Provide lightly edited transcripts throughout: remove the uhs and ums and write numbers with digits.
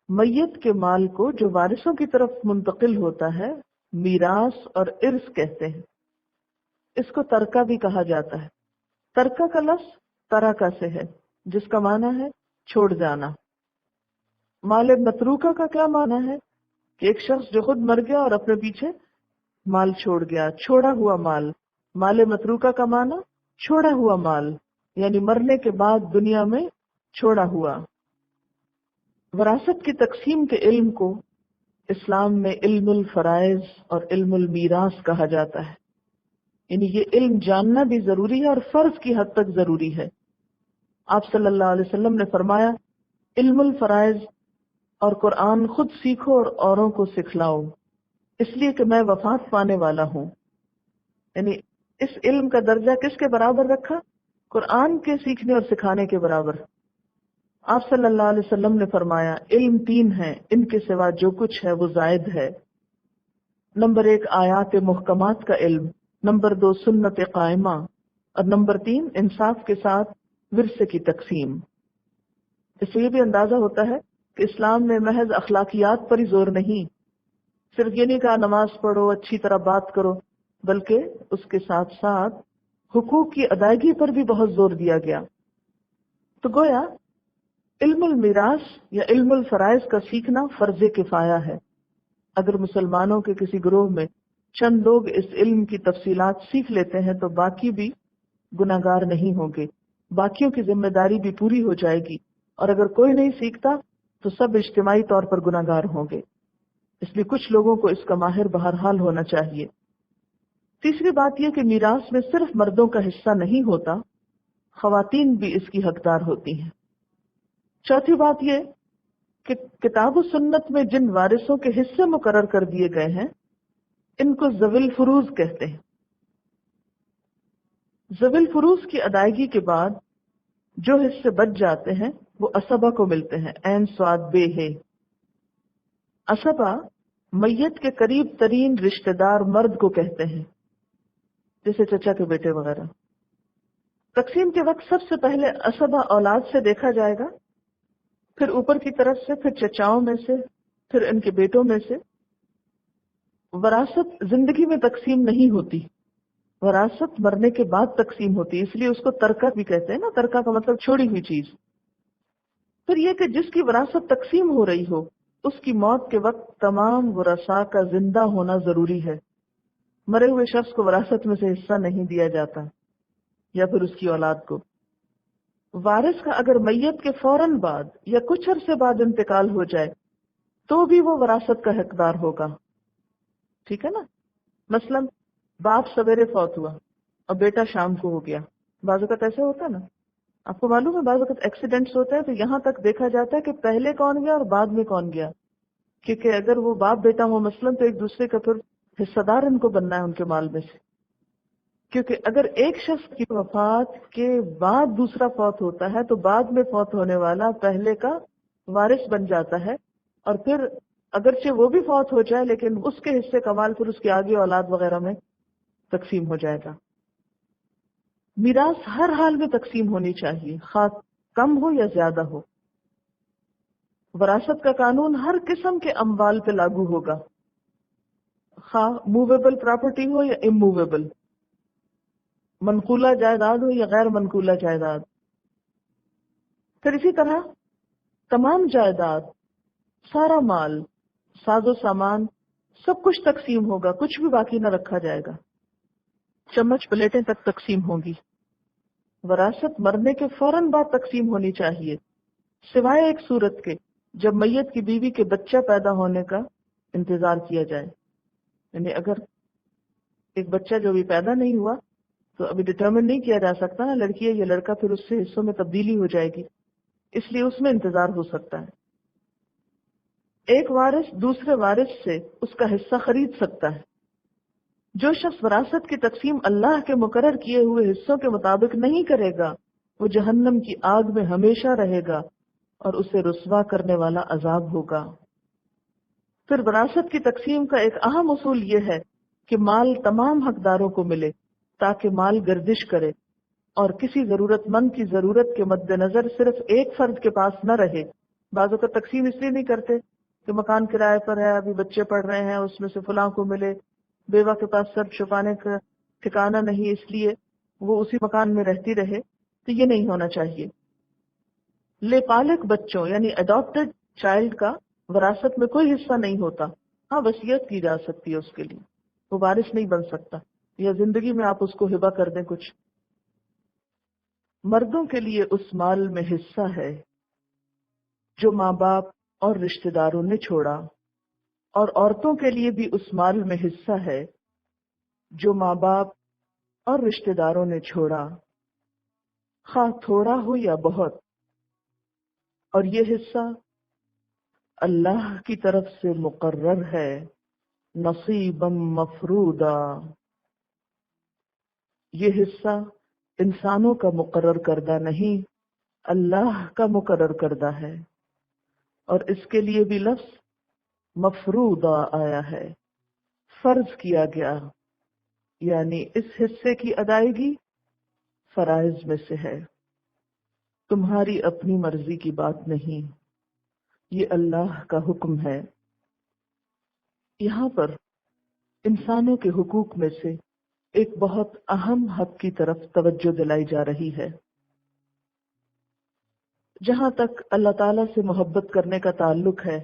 میت کے مال کو جو وارثوں کی طرف منتقل ہوتا ہے میراث اور ارث کہتے ہیں. اس کو ترکہ بھی کہا جاتا ہے. ترکہ کا لفظ ترکہ سے ہے جس کا معنی ہے چھوڑ جانا. مال متروکہ کا کیا معنی ہے کہ ایک شخص جو خود مر گیا اور اپنے پیچھے مال چھوڑ گیا، چھوڑا ہوا مال. مال متروکہ کا معنی چھوڑا ہوا مال، یعنی مرنے کے بعد دنیا میں چھوڑا ہوا. وراثت کی تقسیم کے علم کو اسلام میں علم الفرائض اور علم المیراث کہا جاتا ہے. یعنی یہ علم جاننا بھی ضروری ہے اور فرض کی حد تک ضروری ہے. آپ صلی اللہ علیہ وسلم نے فرمایا علم الفرائض اور قرآن خود سیکھو اور اوروں کو سکھلاؤ، اس لیے کہ میں وفات پانے والا ہوں. یعنی اس علم کا درجہ کس کے برابر رکھا؟ قرآن کے سیکھنے اور سکھانے کے برابر. آپ صلی اللہ علیہ وسلم نے فرمایا علم 3 ہیں، ان کے سوا جو کچھ ہے وہ زائد ہے. نمبر 1 آیات محکمات کا علم، نمبر 2 سنت قائمہ، اور نمبر 3 انصاف کے ساتھ ورثے کی تقسیم. اس سے یہ بھی اندازہ ہوتا ہے کہ اسلام میں محض اخلاقیات پر ہی زور نہیں، صرف یہ نہیں کہا نماز پڑھو اچھی طرح بات کرو، بلکہ اس کے ساتھ ساتھ حقوق کی ادائیگی پر بھی بہت زور دیا گیا. تو گویا علم المیراث یا علم الفرائض کا سیکھنا فرض کفایہ ہے. اگر مسلمانوں کے کسی گروہ میں چند لوگ اس علم کی تفصیلات سیکھ لیتے ہیں تو باقی بھی گناہگار نہیں ہوں گے، باقیوں کی ذمہ داری بھی پوری ہو جائے گی. اور اگر کوئی نہیں سیکھتا تو سب اجتماعی طور پر گناہگار ہوں گے. اس لیے کچھ لوگوں کو اس کا ماہر بہرحال ہونا چاہیے. تیسری بات یہ کہ میراث میں صرف مردوں کا حصہ نہیں ہوتا، خواتین بھی اس کی حقدار ہوتی ہیں. چوتھی بات یہ کہ کتاب و سنت میں جن وارثوں کے حصے مقرر کر دیے گئے ہیں ان کو ذوی الفروض کہتے ہیں. ذوی الفروض کی ادائیگی کے بعد جو حصے بچ جاتے ہیں وہ اسبہ کو ملتے ہیں. عین صاد بے ہے. اسبہ میت کے قریب ترین رشتہ دار مرد کو کہتے ہیں، جیسے چچا کے بیٹے وغیرہ. تقسیم کے وقت سب سے پہلے اسبہ اولاد سے دیکھا جائے گا، پھر اوپر کی طرف سے، پھر چچاؤں میں سے، پھر ان کے بیٹوں میں سے. وراثت زندگی میں تقسیم نہیں ہوتی، وراثت مرنے کے بعد تقسیم ہوتی، اس لیے اس کو ترکہ بھی کہتے ہیں نا. ترکہ کا مطلب چھوڑی ہوئی چیز. پھر یہ کہ جس کی وراثت تقسیم ہو رہی ہو اس کی موت کے وقت تمام ورثاء کا زندہ ہونا ضروری ہے. مرے ہوئے شخص کو وراثت میں سے حصہ نہیں دیا جاتا، یا پھر اس کی اولاد کو. وارث کا اگر میت کے فوراً بعد یا کچھ عرصے بعد انتقال ہو جائے تو بھی وہ وراثت کا حقدار ہوگا. ٹھیک ہے نا. مثلا باپ سویرے فوت ہوا اور بیٹا شام کو ہو گیا. بعض اوقات ایسا ہوتا ہے نا، آپ کو معلوم ہے بعض اوقات ایکسیڈنٹس ہوتے ہیں تو یہاں تک دیکھا جاتا ہے کہ پہلے کون گیا اور بعد میں کون گیا، کیونکہ اگر وہ باپ بیٹا ہو مثلا تو ایک دوسرے کا پھر حصہ دار ان کو بننا ہے ان کے مال میں سے. کیونکہ اگر ایک شخص کی وفات کے بعد دوسرا فوت ہوتا ہے تو بعد میں فوت ہونے والا پہلے کا وارث بن جاتا ہے، اور پھر اگرچہ وہ بھی فوت ہو جائے لیکن اس کے حصے کا مال پھر اس کے آگے اولاد وغیرہ میں تقسیم ہو جائے گا. میراث ہر حال میں تقسیم ہونی چاہیے، خواہ کم ہو یا زیادہ ہو. وراثت کا قانون ہر قسم کے اموال پہ لاگو ہوگا، خواہ موویبل پراپرٹی ہو یا اموویبل، منقولہ جائیداد ہو یا غیر منقولہ جائیداد. پھر اسی طرح تمام جائیداد، سارا مال، ساز و سامان، سب کچھ تقسیم ہوگا، کچھ بھی باقی نہ رکھا جائے گا. چمچ پلیٹیں تک تقسیم ہوں گی. وراثت مرنے کے فوراً بعد تقسیم ہونی چاہیے، سوائے ایک صورت کے جب میت کی بیوی کے بچہ پیدا ہونے کا انتظار کیا جائے. یعنی اگر ایک بچہ جو بھی پیدا نہیں ہوا تو ابھی ڈٹرمن نہیں کیا جا سکتا نا لڑکی ہے یا لڑکا، پھر اس سے حصوں میں تبدیلی ہو جائے گی، اس لیے اس میں انتظار ہو سکتا ہے. ایک وارث دوسرے وارث سے اس کا حصہ خرید سکتا ہے. جو شخص وراثت کی تقسیم اللہ کے مقرر کیے ہوئے حصوں کے مطابق نہیں کرے گا وہ جہنم کی آگ میں ہمیشہ رہے گا اور اسے رسوا کرنے والا عذاب ہوگا. پھر وراثت کی تقسیم کا ایک اہم اصول یہ ہے کہ مال تمام حقداروں کو ملے تاکہ مال گردش کرے اور کسی ضرورت مند کی ضرورت کے مد نظر صرف ایک فرد کے پاس نہ رہے بعض اوقات تقسیم اس لیے نہیں کرتے کہ مکان کرائے پر ہے، ابھی بچے پڑھ رہے ہیں، اس میں سے فلاں کو ملے، بیوہ کے پاس سر چھپانے کا ٹھکانہ نہیں اس لیے وہ اسی مکان میں رہتی رہے، تو یہ نہیں ہونا چاہیے۔ لےپالک بچوں یعنی اڈاپٹڈ چائلڈ کا وراثت میں کوئی حصہ نہیں ہوتا، ہاں وصیت کی جا سکتی ہے اس کے لیے، وہ وارث نہیں بن سکتا، یا زندگی میں آپ اس کو ہبہ کر دیں کچھ۔ مردوں کے لیے اس مال میں حصہ ہے جو ماں باپ اور رشتہ داروں نے چھوڑا، اور عورتوں کے لیے بھی اس مال میں حصہ ہے جو ماں باپ اور رشتہ داروں نے چھوڑا، خواہ تھوڑا ہو یا بہت، اور یہ حصہ اللہ کی طرف سے مقرر ہے، نصیبا مفروضا۔ یہ حصہ انسانوں کا مقرر کردہ نہیں، اللہ کا مقرر کردہ ہے، اور اس کے لیے بھی لفظ مفروضا آیا ہے، فرض کیا گیا، یعنی اس حصے کی ادائیگی فرائض میں سے ہے، تمہاری اپنی مرضی کی بات نہیں، یہ اللہ کا حکم ہے۔ یہاں پر انسانوں کے حقوق میں سے ایک بہت اہم حق کی طرف توجہ دلائی جا رہی ہے۔ جہاں تک اللہ تعالیٰ سے محبت کرنے کا تعلق ہے،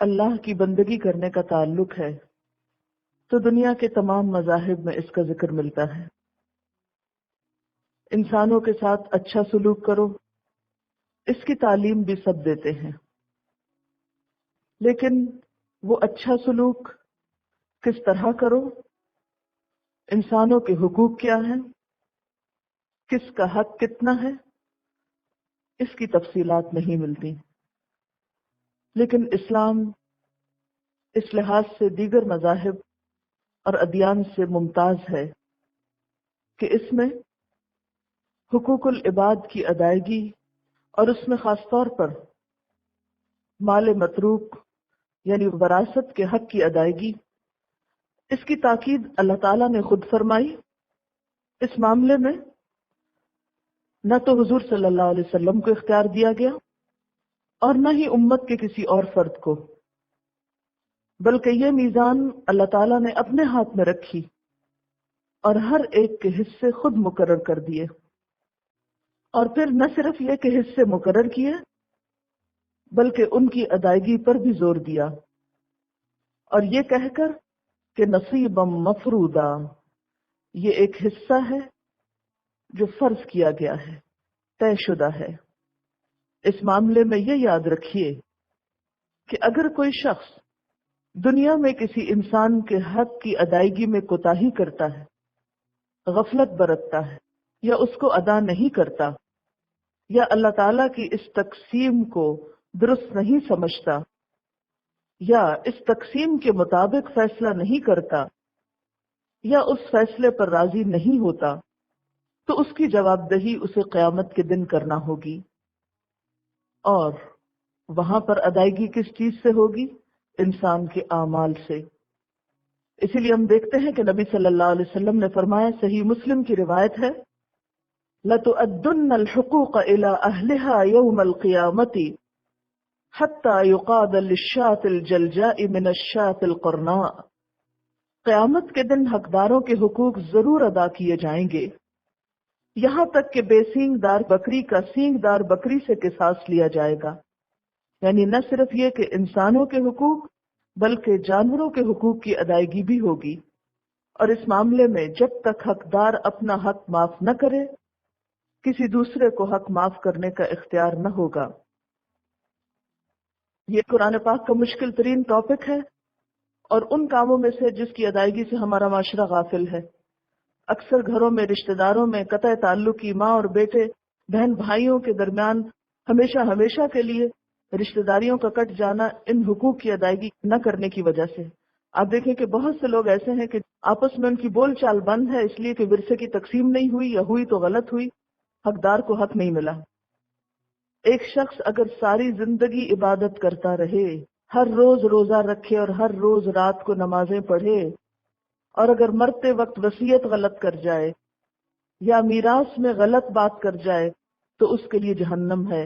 اللہ کی بندگی کرنے کا تعلق ہے، تو دنیا کے تمام مذاہب میں اس کا ذکر ملتا ہے۔ انسانوں کے ساتھ اچھا سلوک کرو، اس کی تعلیم بھی سب دیتے ہیں، لیکن وہ اچھا سلوک کس طرح کرو، انسانوں کے حقوق کیا ہیں، کس کا حق کتنا ہے، اس کی تفصیلات نہیں ملتی۔ لیکن اسلام اس لحاظ سے دیگر مذاہب اور ادیان سے ممتاز ہے کہ اس میں حقوق العباد کی ادائیگی، اور اس میں خاص طور پر مال متروک یعنی وراثت کے حق کی ادائیگی، اس کی تاکید اللہ تعالیٰ نے خود فرمائی۔ اس معاملے میں نہ تو حضور صلی اللہ علیہ وسلم کو اختیار دیا گیا اور نہ ہی امت کے کسی اور فرد کو، بلکہ یہ میزان اللہ تعالیٰ نے اپنے ہاتھ میں رکھی اور ہر ایک کے حصے خود مقرر کر دیے، اور پھر نہ صرف یہ کہ حصے مقرر کیے بلکہ ان کی ادائیگی پر بھی زور دیا، اور یہ کہہ کر کہ نصیبا مفروضا، یہ ایک حصہ ہے جو فرض کیا گیا ہے، طے شدہ ہے۔ اس معاملے میں یہ یاد رکھیے کہ اگر کوئی شخص دنیا میں کسی انسان کے حق کی ادائیگی میں کوتاہی کرتا ہے، غفلت برتتا ہے، یا اس کو ادا نہیں کرتا، یا اللہ تعالیٰ کی اس تقسیم کو درست نہیں سمجھتا، یا اس تقسیم کے مطابق فیصلہ نہیں کرتا، یا اس فیصلے پر راضی نہیں ہوتا، تو اس کی جواب دہی اسے قیامت کے دن کرنا ہوگی، اور وہاں پر ادائیگی کس چیز سے ہوگی؟ انسان کے اعمال سے۔ اسی لیے ہم دیکھتے ہیں کہ نبی صلی اللہ علیہ وسلم نے فرمایا، صحیح مسلم کی روایت ہے، لَتُؤَدُّنَّ الْحُقُوقَ إِلَىٰ أَهْلِهَا يَوْمَ الْقِيَامَةِ حَتَّى يُقَادَ لِلشَّاةِ الْجَلْجَاءِ مِنَ الشَّاةِ الْقَرْنَاءِ۔ قیامت کے دن حقداروں کے حقوق ضرور ادا کیے جائیں گے، یہاں تک کہ بے سینگ دار بکری کا سینگ دار بکری سے قصاص لیا جائے گا۔ یعنی نہ صرف یہ کہ انسانوں کے حقوق بلکہ جانوروں کے حقوق کی ادائیگی بھی ہوگی، اور اس معاملے میں جب تک حقدار اپنا حق معاف نہ کرے، کسی دوسرے کو حق معاف کرنے کا اختیار نہ ہوگا۔ یہ قرآن پاک کا مشکل ترین ٹاپک ہے، اور ان کاموں میں سے جس کی ادائیگی سے ہمارا معاشرہ غافل ہے۔ اکثر گھروں میں رشتہ داروں میں قطع تعلق کی، ماں اور بیٹے، بہن بھائیوں کے درمیان ہمیشہ کے لیے رشتہ داریوں کا کٹ جانا ان حقوق کی ادائیگی نہ کرنے کی وجہ سے۔ آپ دیکھیں کہ بہت سے لوگ ایسے ہیں کہ آپس میں ان کی بول چال بند ہے، اس لیے کہ ورثے کی تقسیم نہیں ہوئی، یا ہوئی تو غلط ہوئی، حقدار کو حق نہیں ملا۔ ایک شخص اگر ساری زندگی عبادت کرتا رہے، ہر روز روزہ رکھے اور ہر روز رات کو نمازیں پڑھے، اور اگر مرتے وقت وصیت غلط کر جائے یا میراث میں غلط بات کر جائے، تو اس کے لیے جہنم ہے۔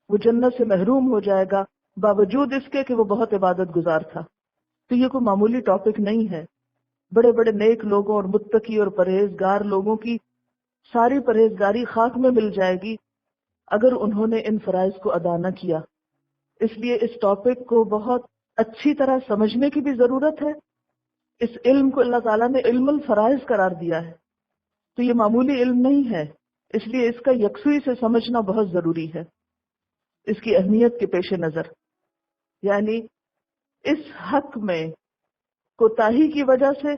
وہ جنت سے محروم ہو جائے گا باوجود اس کے کہ وہ بہت عبادت گزار تھا۔ تو یہ کوئی معمولی ٹاپک نہیں ہے۔ بڑے بڑے نیک لوگوں اور متقی اور پرہیزگار لوگوں کی ساری پرہیزگاری خاک میں مل جائے گی اگر انہوں نے ان فرائض کو ادا نہ کیا۔ اس لیے اس ٹاپک کو بہت اچھی طرح سمجھنے کی بھی ضرورت ہے۔ اس علم کو اللہ تعالیٰ نے علم الفرائض قرار دیا ہے، تو یہ معمولی علم نہیں ہے، اس لیے اس کا یکسوئی سے سمجھنا بہت ضروری ہے اس کی اہمیت کے پیش نظر۔ یعنی اس حق میں کوتاہی کی وجہ سے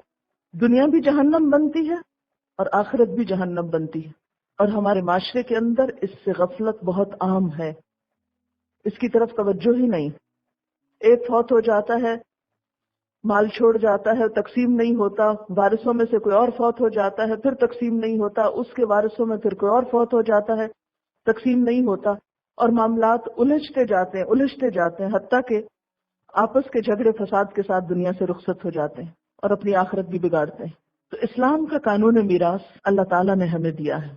دنیا بھی جہنم بنتی ہے اور آخرت بھی جہنم بنتی ہے، اور ہمارے معاشرے کے اندر اس سے غفلت بہت عام ہے، اس کی طرف توجہ ہی نہیں۔ ایک فوت ہو جاتا ہے، مال چھوڑ جاتا ہے، تقسیم نہیں ہوتا، وارثوں میں سے کوئی اور فوت ہو جاتا ہے، پھر تقسیم نہیں ہوتا، اس کے وارثوں میں پھر کوئی اور فوت ہو جاتا ہے، تقسیم نہیں ہوتا، اور معاملات الجھتے جاتے ہیں حتیٰ کہ آپس کے جھگڑے فساد کے ساتھ دنیا سے رخصت ہو جاتے ہیں اور اپنی آخرت بھی بگاڑتے ہیں۔ تو اسلام کا قانون میراث اللہ تعالیٰ نے ہمیں دیا ہے،